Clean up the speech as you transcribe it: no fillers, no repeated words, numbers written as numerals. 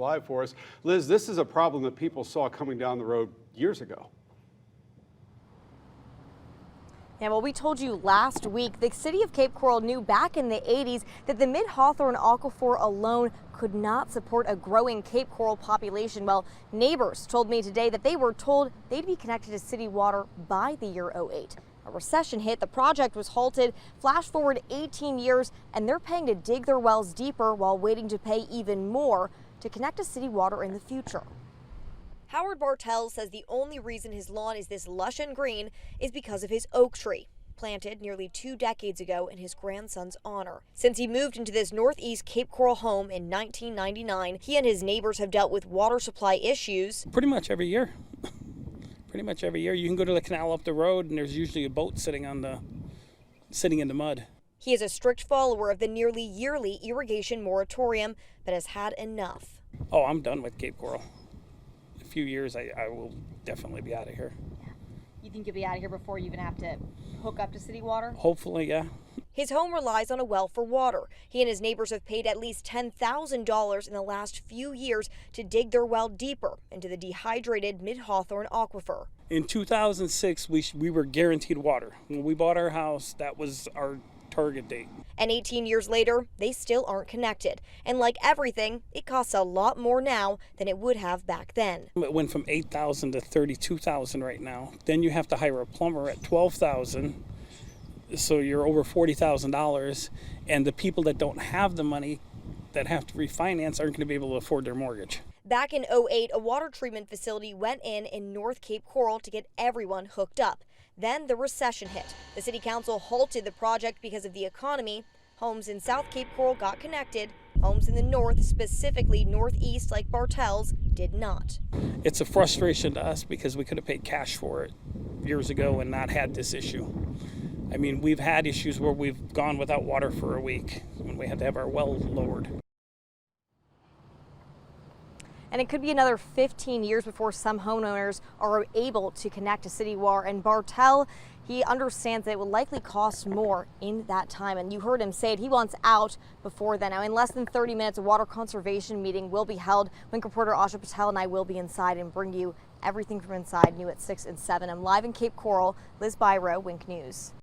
Live for us. Liz, this is a problem that people saw coming down the road years ago. Yeah, well, we told you last week the city of Cape Coral knew back in the 80s that the Mid-Hawthorne Aquifer alone could not support a growing Cape Coral population. Well, neighbors told me today that they were told they'd be connected to city water by the year '08. A recession hit, the project was halted. Flash forward 18 years, and they're paying to dig their wells deeper while waiting to pay even more to connect to city water in the future. Howard Bartell says the only reason his lawn is this lush and green is because of his oak tree, planted nearly 2 decades ago in his grandson's honor. Since he moved into this northeast Cape Coral home in 1999, he and his neighbors have dealt with water supply issues. Pretty much every year. Pretty much every year. You can go to the canal up the road and there's usually a boat sitting in the mud. He is a strict follower of the nearly yearly irrigation moratorium, but has had enough. Oh, I'm done with Cape Coral. A few years, I will definitely be out of here. You think you'll be out of here before you even have to hook up to city water? Hopefully, yeah. His home relies on a well for water. He and his neighbors have paid at least $10,000 in the last few years to dig their well deeper into the dehydrated Mid-Hawthorne Aquifer. In 2006, we were guaranteed water. When we bought our house, that was our target date. And 18 years later, they still aren't connected. And like everything, it costs a lot more now than it would have back then. It went from $8,000 to $32,000 right now. Then you have to hire a plumber at $12,000. So you're over $40,000. And the people that don't have the money that have to refinance aren't going to be able to afford their mortgage. Back in '08, a water treatment facility went in North Cape Coral to get everyone hooked up. Then the recession hit. The city council halted the project because of the economy. Homes in South Cape Coral got connected. Homes in the north, specifically northeast like Bartell's, did not. It's a frustration to us because we could have paid cash for it years ago and not had this issue. I mean, we've had issues where we've gone without water for a week when we had to have our well lowered. And it could be another 15 years before some homeowners are able to connect to city water. And Bartell, he understands that it will likely cost more in that time. And you heard him say it, he wants out before then. Now, in less than 30 minutes, a water conservation meeting will be held. Wink reporter Asha Patel and I will be inside and bring you everything from inside, new at 6 and 7. I'm live in Cape Coral. Liz Byro, Wink News.